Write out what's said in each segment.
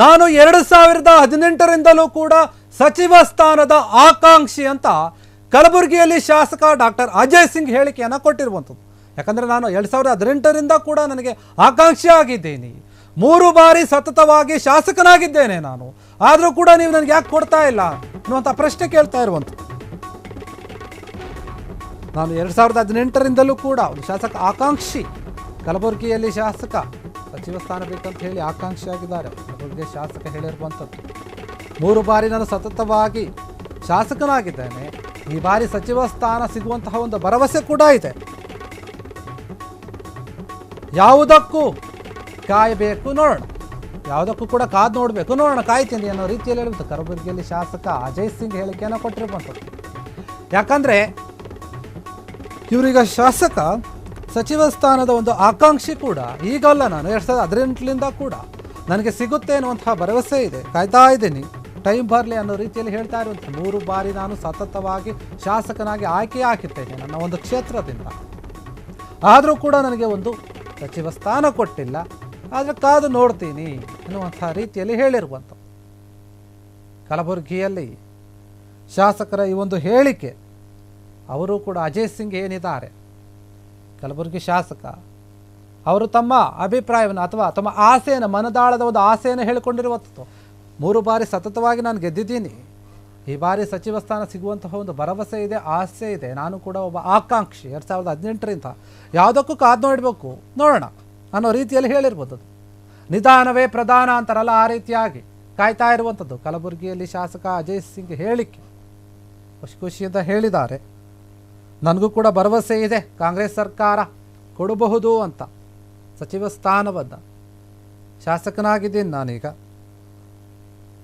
ನಾನು 2018ರಿಂದಲೂ ಕೂಡ ಸಚಿವ ಸ್ಥಾನದ ಆಕಾಂಕ್ಷಿ ಅಂತ ಕಲಬುರಗಿಯಲ್ಲಿ ಶಾಸಕ ಡಾಕ್ಟರ್ ಅಜಯ್ ಸಿಂಗ್ ಹೇಳಿಕೆಯನ್ನು ಕೊಟ್ಟಿರುವಂಥದ್ದು. ಯಾಕಂದರೆ ನಾನು 2018ರಿಂದ ಕೂಡ ನನಗೆ ಆಕಾಂಕ್ಷಿ ಆಗಿದ್ದೀನಿ, 3 ಬಾರಿ ಸತತವಾಗಿ ಶಾಸಕನಾಗಿದ್ದೇನೆ ನಾನು, ಆದರೂ ಕೂಡ ನೀವು ನನಗೆ ಯಾಕೆ ಕೊಡ್ತಾ ಇಲ್ಲ ಅನ್ನುವಂಥ ಪ್ರಶ್ನೆ ಕೇಳ್ತಾ ಇರುವಂಥದ್ದು. ನಾನು 2018ರಿಂದಲೂ ಕೂಡ ಒಂದು ಶಾಸಕ ಆಕಾಂಕ್ಷಿ, ಕಲಬುರಗಿಯಲ್ಲಿ ಶಾಸಕ ಸಚಿವ ಸ್ಥಾನ ಬೇಕಂತ ಹೇಳಿ ಆಕಾಂಕ್ಷಿ ಆಗಿದ್ದಾರೆ. ಕಲಬುರಗಿ ಶಾಸಕ ಹೇಳಿರುವಂಥದ್ದು 3 ಬಾರಿ ನಾನು ಸತತವಾಗಿ ಶಾಸಕನಾಗಿದ್ದೇನೆ, ಈ ಬಾರಿ ಸಚಿವ ಸ್ಥಾನ ಸಿಗುವಂತಹ ಒಂದು ಭರವಸೆ ಕೂಡ ಇದೆ. ಯಾವುದಕ್ಕೂ ಕಾಯಬೇಕು ನೋಡೋಣ, ಯಾವುದಕ್ಕೂ ಕೂಡ ಕಾದು ನೋಡಬೇಕು ನೋಡೋಣ, ಕಾಯ್ತೀನಿ ಅನ್ನೋ ರೀತಿಯಲ್ಲಿ ಹೇಳುತ್ತೆ ಕಲಬುರಗಿಯಲ್ಲಿ ಶಾಸಕ ಅಜಯ್ ಸಿಂಗ್ ಹೇಳಿಕೆಯನ್ನು ಕೊಟ್ಟಿರುವಂಥದ್ದು. ಯಾಕಂದರೆ ಇವರೀಗ ಶಾಸಕ ಸಚಿವ ಸ್ಥಾನದ ಒಂದು ಆಕಾಂಕ್ಷಿ ಕೂಡ, ಈಗಲ್ಲ, ನಾನು 2018ರಿಂದ ಕೂಡ ನನಗೆ ಸಿಗುತ್ತೆ ಅನ್ನುವಂತಹ ಭರವಸೆ ಇದೆ, ಕಾಯ್ತಾ ಇದ್ದೀನಿ, ಟೈಮ್ ಬರಲಿ ಅನ್ನೋ ರೀತಿಯಲ್ಲಿ ಹೇಳ್ತಾ ಇರುವಂಥ 3 ಬಾರಿ ನಾನು ಸತತವಾಗಿ ಶಾಸಕನಾಗಿ ಆಯ್ಕೆ ಹಾಕಿದ್ದೇನೆ ನನ್ನ ಒಂದು ಕ್ಷೇತ್ರದಿಂದ, ಆದರೂ ಕೂಡ ನನಗೆ ಒಂದು ಸಚಿವ ಸ್ಥಾನ ಕೊಟ್ಟಿಲ್ಲ, ಆದರೆ ಕಾದು ನೋಡ್ತೀನಿ ಅನ್ನುವಂಥ ರೀತಿಯಲ್ಲಿ ಹೇಳಿರುವಂಥ ಕಲಬುರಗಿಯಲ್ಲಿ ಶಾಸಕರ ಈ ಒಂದು ಹೇಳಿಕೆ, ಅವರು ಕೂಡ ಅಜಯ್ ಸಿಂಗ್ ಏನಿದ್ದಾರೆ ಕಲಬುರಗಿ ಶಾಸಕ, ಅವರು ತಮ್ಮ ಅಭಿಪ್ರಾಯವನ್ನು ಅಥವಾ ತಮ್ಮ ಆಸೆಯನ್ನು, ಮನದಾಳದ ಒಂದು ಆಸೆಯನ್ನು ಹೇಳಿಕೊಂಡಿರುವಂಥದ್ದು. 3 ಬಾರಿ ಸತತವಾಗಿ ನಾನು ಗೆದ್ದಿದ್ದೀನಿ, ಈ ಬಾರಿ ಸಚಿವ ಸ್ಥಾನ ಸಿಗುವಂತಹ ಒಂದು ಭರವಸೆ ಇದೆ, ಆಸೆ ಇದೆ, ನಾನು ಕೂಡ ಒಬ್ಬ ಆಕಾಂಕ್ಷಿ 2018ರಿಂದ, ಯಾವುದಕ್ಕೂ ಕಾದು ನೋಡಬೇಕು ನೋಡೋಣ ಅನ್ನೋ ರೀತಿಯಲ್ಲಿ ಹೇಳಿರ್ಬೋದು. ನಿಧಾನವೇ ಪ್ರಧಾನ ಅಂತಾರಲ್ಲ, ಆ ರೀತಿಯಾಗಿ ಕಾಯ್ತಾ ಇರುವಂಥದ್ದು ಕಲಬುರಗಿಯಲ್ಲಿ ಶಾಸಕ ಅಜಯ್ ಸಿಂಗ್ ಹೇಳಿಕೆ. ಖುಷಿಯಿಂದ ಹೇಳಿದ್ದಾರೆ, ನನಗೂ ಕೂಡ ಭರವಸೆ ಇದೆ ಕಾಂಗ್ರೆಸ್ ಸರ್ಕಾರ ಕೊಡಬಹುದು ಅಂತ ಸಚಿವ ಸ್ಥಾನವನ್ನು, ಶಾಸಕನಾಗಿದ್ದೀನಿ ನಾನೀಗ,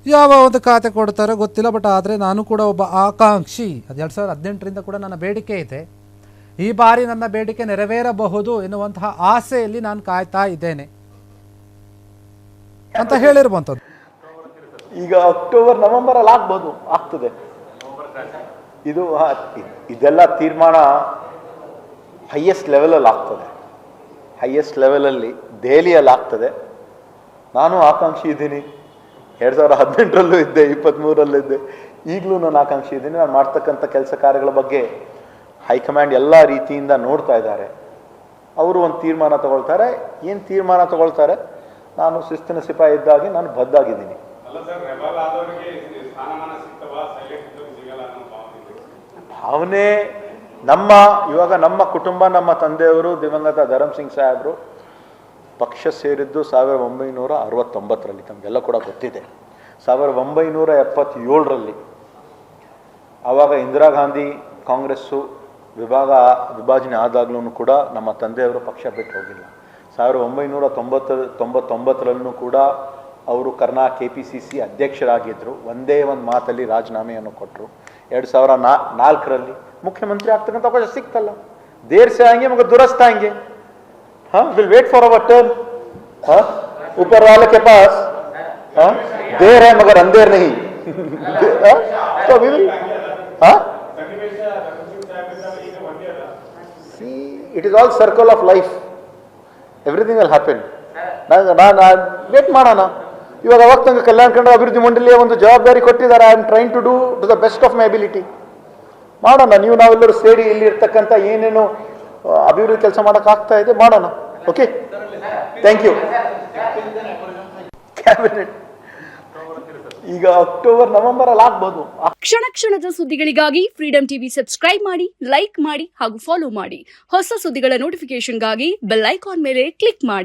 ಯಾವ ಒಂದು ಖಾತೆ ಕೊಡ್ತಾರೋ ಗೊತ್ತಿಲ್ಲ, ಬಟ್ ಆದರೆ ನಾನು ಕೂಡ ಒಬ್ಬ ಆಕಾಂಕ್ಷಿ, ಅದು 2018ರಿಂದ ಕೂಡ ನನ್ನ ಬೇಡಿಕೆ ಇದೆ, ಈ ಬಾರಿ ನನ್ನ ಬೇಡಿಕೆ ನೆರವೇರಬಹುದು ಎನ್ನುವಂತಹ ಆಸೆಯಲ್ಲಿ ನಾನು ಕಾಯ್ತಾ ಇದ್ದೇನೆ ಅಂತ ಹೇಳಿರುವಂಥದ್ದು. ಈಗ ಅಕ್ಟೋಬರ್ ನವೆಂಬರಲ್ಲಿ ಆಗ್ಬೋದು, ಆಗ್ತದೆ ಇದೆಲ್ಲ ತೀರ್ಮಾನ ಹೈಯೆಸ್ಟ್ ಲೆವೆಲಲ್ಲಿ ಆಗ್ತದೆ, ಹೈಯೆಸ್ಟ್ ಲೆವೆಲಲ್ಲಿ ದೆಹಲಿಯಲ್ಲಿ ಆಗ್ತದೆ. ನಾನು ಆಕಾಂಕ್ಷಿ ಇದ್ದೀನಿ, 2018ರಲ್ಲೂ ಇದ್ದೆ, 23ರಲ್ಲೂ ಇದ್ದೆ, ಈಗಲೂ ನಾನು ಆಕಾಂಕ್ಷಿ ಇದ್ದೀನಿ. ನಾನು ಮಾಡ್ತಕ್ಕಂಥ ಕೆಲಸ ಕಾರ್ಯಗಳ ಬಗ್ಗೆ ಹೈಕಮಾಂಡ್ ಎಲ್ಲ ರೀತಿಯಿಂದ ನೋಡ್ತಾ ಇದ್ದಾರೆ, ಅವರು ಒಂದು ತೀರ್ಮಾನ ತಗೊಳ್ತಾರೆ. ಏನು ತೀರ್ಮಾನ ತಗೊಳ್ತಾರೆ, ನಾನು ಶಿಸ್ತಿನ ಸಿಪಾಯಿ ಇದ್ದಾಗೆ ನಾನು ಬದ್ಧಾಗಿದ್ದೀನಿ. ಭಾವನೆ ಇವಾಗ ನಮ್ಮ ಕುಟುಂಬ, ನಮ್ಮ ತಂದೆಯವರು ದಿವಂಗತ ಧರಮ್ ಸಿಂಗ್ ಸಾಹೇಬರು ಪಕ್ಷ ಸೇರಿದ್ದು 1969ರಲ್ಲಿ, ತಮಗೆಲ್ಲ ಕೂಡ ಗೊತ್ತಿದೆ. 1977ರಲ್ಲಿ ಆವಾಗ ಇಂದಿರಾ ಗಾಂಧಿ ಕಾಂಗ್ರೆಸ್ಸು ವಿಭಜನೆ ಆದಾಗ್ಲೂ ಕೂಡ ನಮ್ಮ ತಂದೆಯವರು ಪಕ್ಷ ಬಿಟ್ಟು ಹೋಗಿಲ್ಲ. 1999ರಲ್ಲೂ ಕೂಡ ಅವರು KPCC ಅಧ್ಯಕ್ಷರಾಗಿದ್ದರು, ಒಂದೇ ಒಂದು ಮಾತಲ್ಲಿ ರಾಜೀನಾಮೆಯನ್ನು ಕೊಟ್ಟರು. 2004ರಲ್ಲಿ ಮುಖ್ಯಮಂತ್ರಿ ಆಗ್ತಕ್ಕಂಥ ಅವಕಾಶ ಸಿಕ್ತಲ್ಲ, ದೇರ್ ಸೆ ಆएंगे मगर दुरुस्त आएंगे, हाँ will wait for our turn, हाँ ऊपर वाले के पास हाँ देर है मगर अंधेर नहीं, तो वी विल, हाँ see it is all circle of life, everything will happen. ನಾನು ವೇಟ್ ಮಾಡೋಣ. ಇವಾಗ ಅವಾಗ ತನಕ ಕಲ್ಯಾಣ ಕರ್ನಾಟಕ ಅಭಿವೃದ್ಧಿ ಮಂಡಳಿಯ ಒಂದು ಜವಾಬ್ದಾರಿ ಕೊಟ್ಟಿದ್ದಾರೆ. I am trying to do to the best of my ability. ಮಾಡೋಣ, ನಾವೆಲ್ಲರೂ ಸೇರಿ ಇಲ್ಲಿ ಇರ್ತಕ್ಕಂಥ ಏನೇನು ಅಭಿವೃದ್ಧಿ ಕೆಲಸ ಮಾಡೋಕ್ಕಾಗ್ತಾ ಇದೆ ಮಾಡೋಣ. Okay, thank you. ಕ್ಯಾಬಿನೆಟ್ ಈಗ ಅಕ್ಟೋಬರ್ ನವೆಂಬರಲ್ಲಿ ಆಗ್ಬೋದು. ಕ್ಷಣ ಕ್ಷಣದ ಸುದ್ದಿಗಳಿಗಾಗಿ ಫ್ರೀಡಂ ಟಿವಿ ಸಬ್ಸ್ಕ್ರೈಬ್ ಮಾಡಿ, ಲೈಕ್ ಮಾಡಿ ಹಾಗೂ ಫಾಲೋ ಮಾಡಿ. ಹೊಸ ಸುದ್ದಿಗಳ ನೋಟಿಫಿಕೇಶನ್ಗಾಗಿ ಬೆಲ್ ಐಕಾನ್ ಮೇಲೆ ಕ್ಲಿಕ್ ಮಾಡಿ.